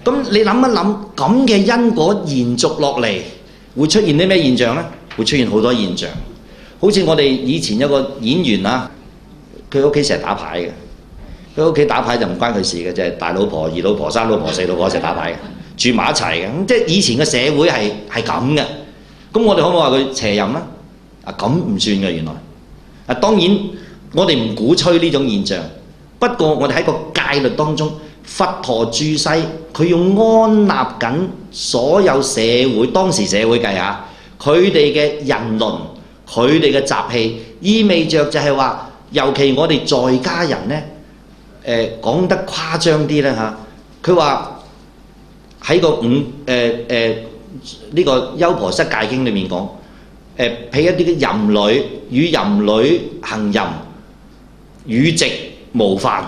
咁你諗一諗，咁嘅因果延續落嚟，會出現啲咩現象呢？會出現好多現象。好似我哋以前有個演員啊，佢屋企成日打牌嘅。佢屋企打牌就唔關佢事嘅，就係大老婆、二老婆、三老婆、四老婆一齊打牌嘅，住埋一齊嘅。咁即係以前嘅社會係咁嘅。咁我哋可唔可以話佢邪淫咧？咁唔算嘅原來。當然我哋唔鼓吹呢種現象，不過我哋喺個戒律當中，佛陀住世，佢要安納緊所有社會，當時社會計下佢哋嘅人倫，佢哋嘅習氣，意味着就係話，尤其我哋在家人呢，講得誇張啲咧嚇，佢話喺個呢個優婆塞戒經裏面講，譬如一啲嘅淫女與淫女行淫，與席無飯，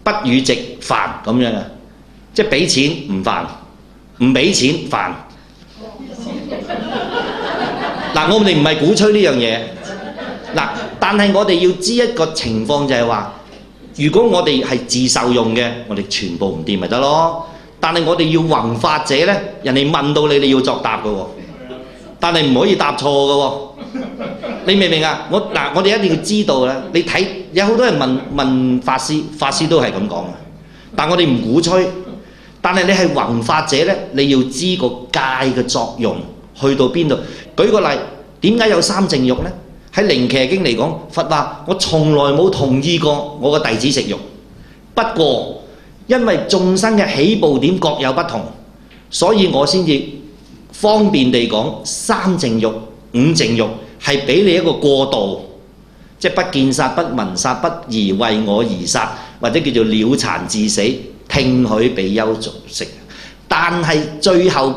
不與席飯咁樣啊，即係俾錢唔飯，唔俾錢飯。嗱，我哋唔係鼓吹呢樣嘢，嗱，但係我哋要知一個情況就係話，如果我哋係自受用嘅，我哋全部唔掂咪得咯。但係我哋要弘法者呢，人哋問到你，你要作答嘅喎，但係唔可以答錯嘅喎。你明唔明啊？我哋一定要知道咧。你睇有好多人問法師，法師都係咁講嘅。但我哋唔鼓吹。但係你係弘法者呢，你要知個戒嘅作用去到邊度。舉個例，點解有三淨肉呢？喺《楞伽經》嚟講，佛話我從來冇同意過我個弟子食肉。不過因為眾生嘅起步點各有不同，所以我先至方便地講三淨肉、五淨肉係俾你一個過渡，即係不見殺、不聞殺、不宜為我而殺，或者叫做了殘致死，聽許比丘做食。但係最後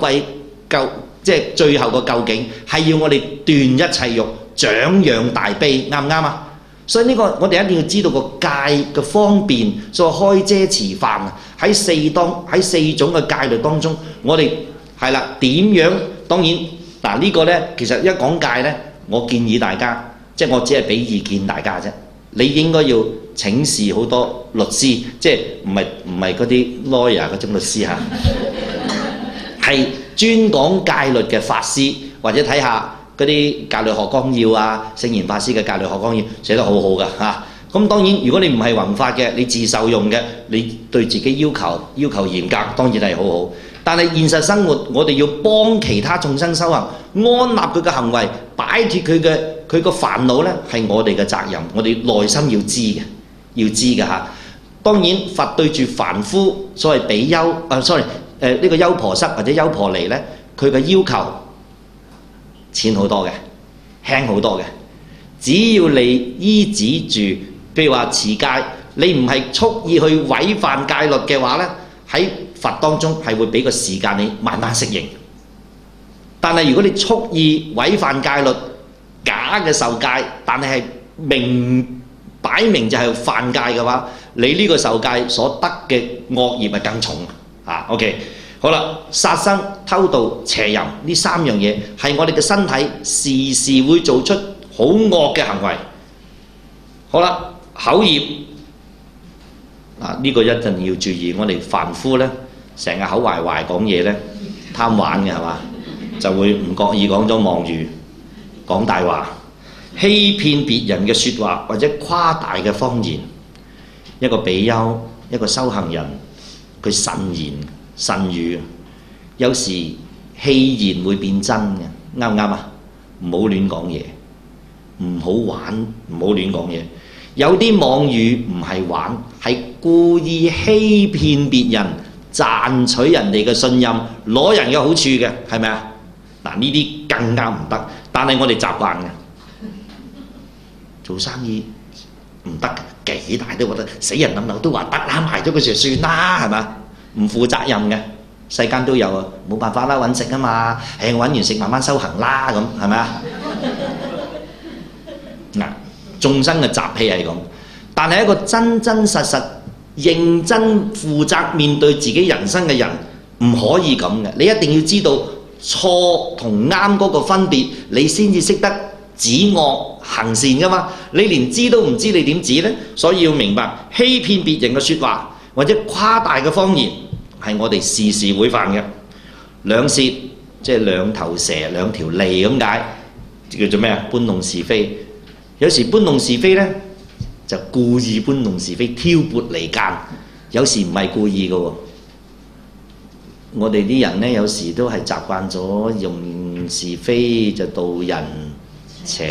即係最後個究竟係要我哋斷一切欲，長養大悲，啱唔啱啊？所以呢個我哋一定要知道個戒嘅方便，所以開遮持犯喺四種嘅戒律當中，我哋係啦點樣？當然嗱呢個呢，其實一講戒呢，我建議大家，即係我只係俾意見大家啫。你應該要請示好多律師，即係唔係嗰啲 lawyer 嗰種律師嚇，係專講戒律嘅法師，或者睇下嗰啲戒律學綱要啊，聖嚴法師嘅戒律學綱要寫得好好㗎嚇。咁當然，如果你唔係弘法嘅，你自受用嘅，你對自己要求嚴格，當然係好好。但係現實生活，我哋要幫其他眾生修行，安立佢嘅行為，擺脫佢個煩惱呢，係我哋嘅責任，我哋內心要知嘅嚇。當然，佛對住凡夫，所謂比丘呢個優婆塞或者優婆尼呢，佢嘅要求淺好多嘅，輕好多嘅。只要你依止住，譬如話持戒，你唔係蓄意去違犯戒律嘅話呢，喺佛當中係會俾個時間你慢慢適應。但係如果你蓄意違犯戒律，假嘅受戒，但係擺明就係犯戒嘅話，你呢個受戒所得嘅惡業係更重啊。OK， 好啦，殺生、偷盜、邪淫呢三樣嘢係我哋嘅身體時時會做出好惡嘅行為。好啦，口業呢個一定要注意。我哋凡夫呢，成日口壞壞講嘢呢，貪玩嘅係嘛，就會唔覺意講咗妄語，講大話，欺騙別人嘅説話或者誇大嘅謊言。一個比丘，一個修行人，佢慎言慎語，有時戲言會變真嘅，啱唔啱啊？唔好亂講嘢，唔好玩，唔好亂講嘢。有啲妄語唔係玩，係故意欺騙別人，賺取人哋嘅信任，攞人嘅好處嘅，係咪啊？嗱，呢啲更加唔得。但係我哋習慣嘅，做生意唔得嘅，幾大都覺得死人冧樓都話得啦，賣咗佢就算啦，係嘛？唔負責任嘅，世間都有啊，冇辦法啦，揾食啊嘛，我揾完食慢慢修行啦，咁係咪啊？嗱，眾生嘅習氣係咁，但係一個真真實實認真負責面對自己人生嘅人，唔可以咁嘅。你一定要知道錯同啱嗰個分別，你先至識得止惡行善噶嘛。你連知都唔知，你點止呢？所以要明白，欺騙別人嘅説話或者誇大嘅謊言，係我哋時時會犯嘅。兩舌即係兩頭蛇兩條脷咁解，叫做咩啊？搬弄是非。有時搬弄是非呢，就故意搬弄是非，挑撥離間。有時唔係故意嘅喎。我哋啲人呢，有時都係習慣咗用是非就導人情。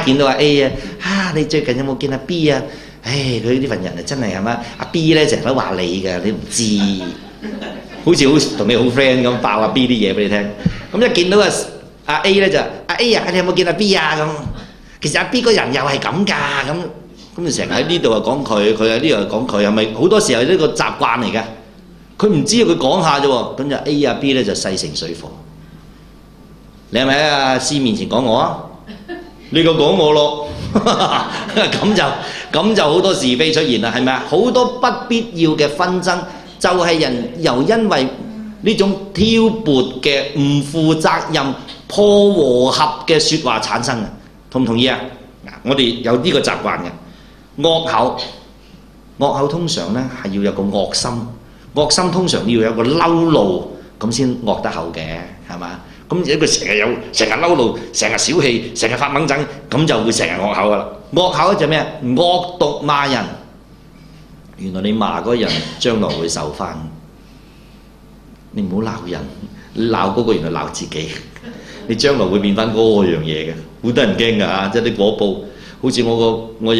見到阿 A 啊，你最近有冇見阿 B 啊？佢呢份人啊，真係係嘛？阿 B 呢，成日都話你㗎，你唔知，好似同你好 friend 咁，爆阿 B 啲嘢俾你聽。咁一見到阿 A 呢，就阿 A 啊，你有冇見阿 B 啊？咁其實阿 B 個人又係咁㗎，咁你成日喺呢度又講佢，佢喺呢度又講佢，係咪好多時候呢個習慣嚟㗎？佢唔知佢講下啫喎，咁就 A 啊 B 呢，就勢成水火。你係咪喺阿 C 面前講我啊？你個講我咯，咁就好多是非出現啦，係咪啊？好多不必要嘅紛爭，就係人由因為呢種挑撥嘅唔負責任、破和合嘅説話產生嘅，同唔同意啊？我哋有呢個習慣嘅惡口，惡口通常呢係要有個惡心，惡心通常要有個嬲怒，咁先惡得口嘅，係嘛？咁一個成日嬲怒，成日小氣，成日發猛憎，咁就會成日惡口噶啦。惡口就咩啊？惡毒罵人。原來你罵嗰人將來會受翻。你唔好鬧人，你鬧嗰個原來鬧自己，你將來會變翻嗰樣嘢嘅，好得人驚㗎嚇！即係啲果報，好似我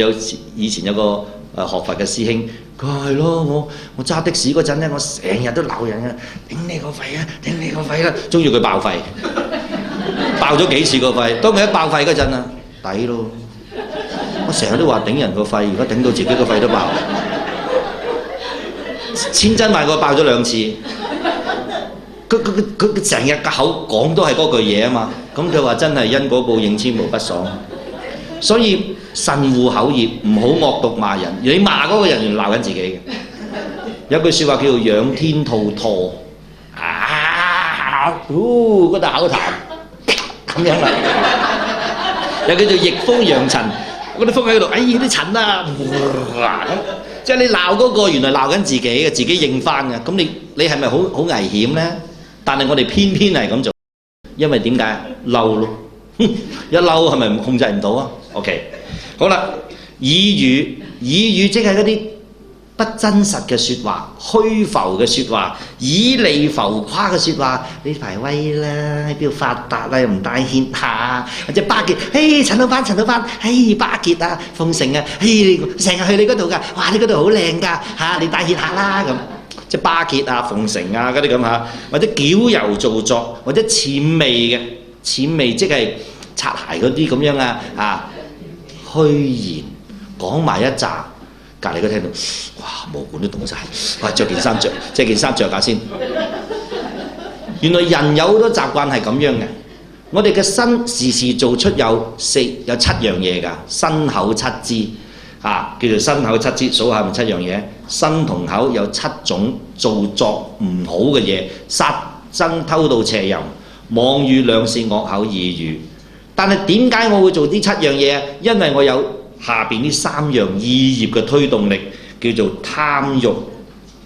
以前有個學佛嘅師兄。佢話係咯，我揸的士嗰陣咧，我成日都鬧人啊！頂你個肺啊！頂你個肺啦！終於佢爆肺，爆咗幾次個肺。當佢一爆肺嗰陣啊，抵咯！我成日都話頂人個肺，而家頂到自己個肺都爆，千真萬確爆咗2次。佢成日個口講都係嗰句嘢啊嘛。咁佢話真係因果報應，千無不爽。所以慎護口業，唔好惡毒罵人。你罵嗰個人，原來鬧緊自己嘅。有句説話叫做仰天吐唾，嗰度口痰咁樣啦。又叫做逆風揚塵，嗰啲風喺度，啲塵啊，咁即係你鬧嗰個，原來鬧緊自己嘅，自己應翻嘅。咁你係咪好危險呢？但係我哋偏偏係咁做，因為點解？嬲咯，一嬲係咪控制唔到啊？OK， 好啦，耳語即係嗰啲不真實嘅説話、虛浮嘅説話、以利浮誇嘅説話。呢排威啦，喺邊度發達啦，又唔帶挈下，或者巴結，陳老闆，巴結啊，鳳城啊，成日去你嗰度㗎，哇，你嗰度好靚㗎嚇，你帶挈下啦咁，即係巴結啊、鳳城啊嗰啲咁嚇，或者矯揉造作，或者諂媚嘅，諂媚即係擦鞋嗰啲咁樣啊。虛言講埋一紮，隔離嗰聽到，哇，毛管都凍晒，哇，著件衫著下先。原來人有好多習慣係咁樣嘅。我哋嘅身時時做出有7樣嘢㗎，身口七支叫做身口七支。數下咪7樣嘢。身同口有7種做作唔好嘅嘢，殺生偷盜邪淫、妄語兩舌惡口耳語。但係點解我會做呢7樣嘢啊？因為我有下邊呢3樣意業嘅推動力，叫做貪欲、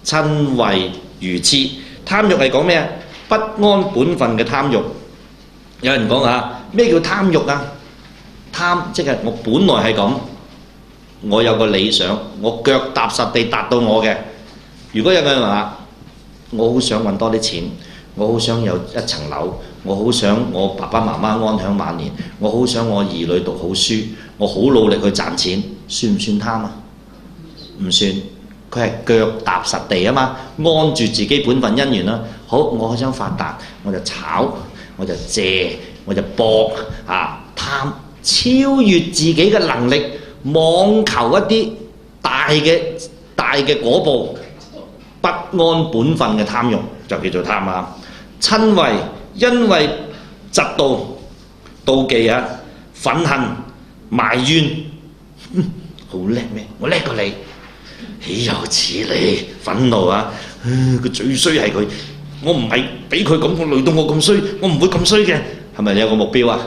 瞋恚、愚痴。貪欲係講咩啊？不安本分嘅貪欲。有人講下咩叫貪欲啊？貪即係我本來係咁，我有個理想，我腳踏實地達到我嘅。如果有個人話，我好想揾多啲錢，我好想有一層樓，我好想我爸爸媽媽安享晚年，我好想我兒女讀好書，我好努力去賺錢，算唔算貪啊？唔算，佢係腳踏實地啊嘛，安住自己本分姻緣啦。好，我好想發達，我就炒，我就借，我就搏貪，超越自己嘅能力，妄求一啲大嘅果報，不安本分嘅貪欲就叫做貪啊。瞋恚因為嫉妒、妒忌憤恨、埋怨，好叻咩？我叻過你，豈有此理！憤怒佢最衰係佢，我唔係俾佢咁，我累到我咁衰，我唔會咁衰嘅，係咪你有個目標啊？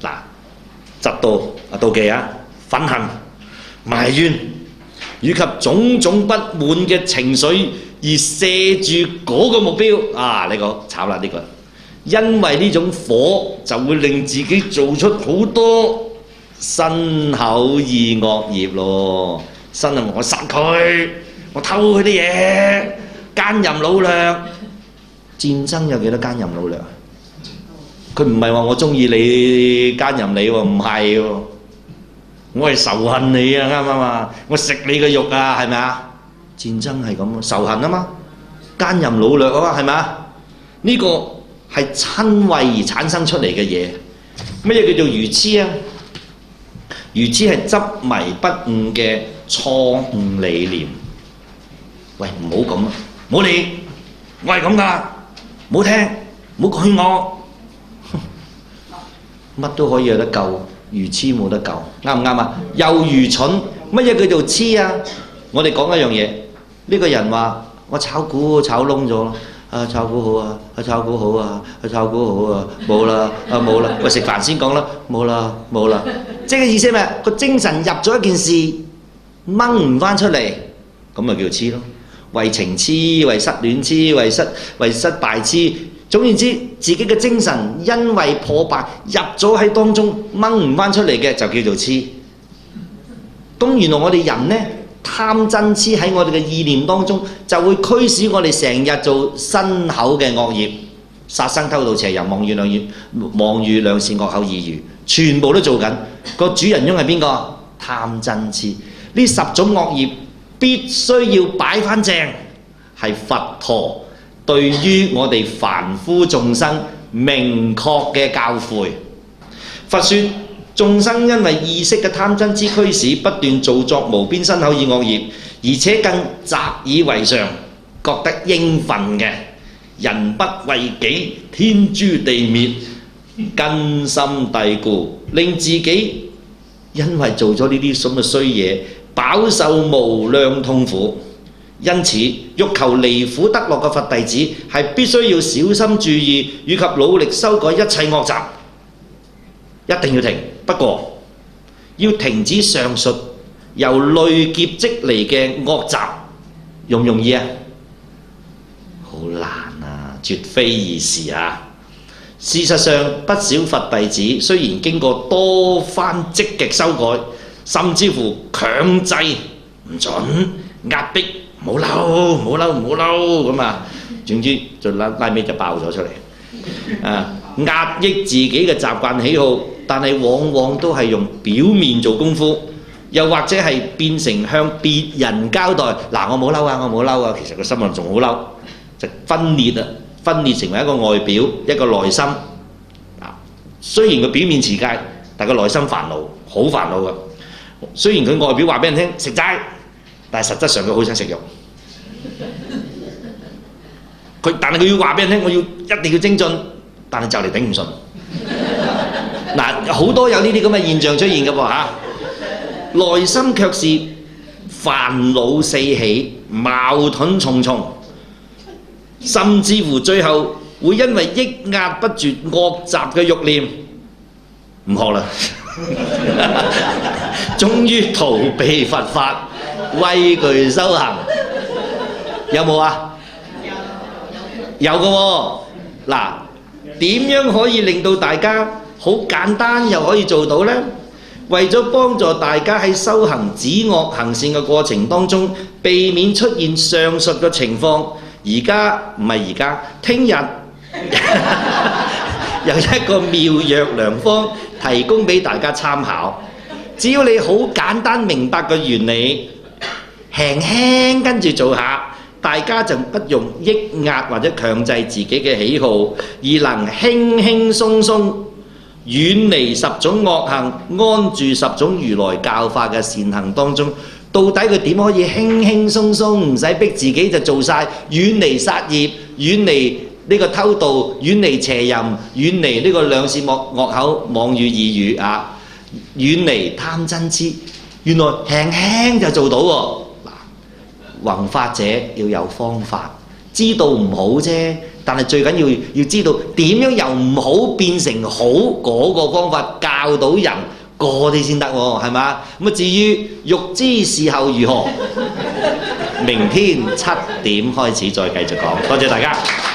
嗱，嫉妒妒忌憤恨、埋怨，以及種種不滿嘅情緒而射住嗰個目標啊！你講慘啦呢個，因為呢種火就會令自己做出好多身口意惡業咯。身啊，我殺佢，我偷佢啲嘢，奸淫擄掠。戰爭有幾多奸淫擄掠？佢唔係話我中意你奸淫你喎，唔係喎，我係仇恨你啊，啱唔啱啊？我食你嘅肉啊，係咪啊？戰爭係咁，仇恨啊嘛，奸淫擄掠啊嘛，係咪啊？呢個係親為而產生出嚟嘅嘢。乜嘢叫做愚痴啊？愚痴係執迷不悟嘅錯誤理念。喂，唔好咁啊，唔好理，我係咁噶，唔好聽，唔好勸我。乜都可以有得救，愚痴冇得救，啱唔啱啊？又愚蠢，乜嘢叫做痴啊？我哋講一樣嘢，呢個人話我炒股炒窿咗，炒股好啊，炒股好啊，炒股好啊，冇啦，冇啦，喂，食飯先講啦，冇啦，冇啦，即係意思係咩？個精神入咗一件事，掹唔翻出嚟，咁咪叫痴咯。為情痴，為失戀痴，為失敗痴。總言之，自己嘅精神因為破敗入咗喺當中掹唔翻出嚟嘅就叫做痴。咁原來我哋人呢，貪嗔痴喺我哋嘅意念當中就會驅使我哋成日做身口嘅惡業，殺生偷盜邪淫妄語兩舌惡口耳語，全部都做緊。個主人翁係邊個？貪嗔痴。呢10種惡業必須要擺翻正，係佛陀對於我哋凡夫眾生明確嘅教誨。佛說眾生因為意識嘅貪嗔痴驅使，不斷做作無邊身口意惡業，而且更習以為常，覺得應份嘅。人不為己，天誅地滅，根深蒂固，令自己因為做咗呢啲咁嘅衰嘢，飽受無量痛苦。因此，欲求離苦得樂嘅佛弟子係必須要小心注意，以及努力修改一切惡習。一定要停，不過要停止上述由累劫積嚟嘅惡習，容唔容易啊？好難啊，絕非易事啊！事實上，不少佛弟子雖然經過多番積極修改，甚至乎強制唔準壓迫。唔好嬲，唔好嬲，唔好嬲咁啊！總之就拉尾就爆咗出嚟啊！壓抑自己嘅習慣喜好，但係往往都係用表面做功夫，又或者係變成向別人交代嗱，我冇嬲啊，我冇嬲啊，其實個心裏仲好嬲，就分裂啦，分裂成為一個外表，一個內心啊。雖然佢表面持戒，但係個內心煩惱，好煩惱㗎。雖然佢外表話俾人聽食齋，但係實質上佢好想食肉。但係佢要話俾人聽，我要一定要精進，但係就嚟頂唔順。嗱，好多有呢啲咁嘅現象出現嘅喎嚇，內心卻是煩惱四起，矛盾重重，甚至乎最後會因為抑壓不住惡習嘅慾念，唔學啦，終於逃避佛法，畏懼修行，有冇啊？有嘅喎。嗱，點樣可以令到大家好簡單又可以做到呢？為咗幫助大家喺修行止惡行善嘅過程當中，避免出現上述嘅情況，聽日有一個妙藥良方提供俾大家參考。只要你好簡單明白個原理，輕輕跟住做下，大家就不用抑壓或者強制自己嘅喜好，而能輕輕鬆鬆遠離10種惡行，安住10種如來教化嘅善行當中。到底佢點可以輕輕鬆鬆唔使逼自己就做晒，遠離殺業，遠離呢個偷盜，遠離邪淫，遠離呢個兩舌惡口妄語異語啊，遠離貪嗔痴，原來輕輕就做到喎。弘法者要有方法，知道唔好啫，但係最緊要知道點樣由唔好變成好嗰個方法，教到人過啲先得喎，係嘛？咁啊至於欲知事後如何，明天7點開始再繼續講。多謝大家。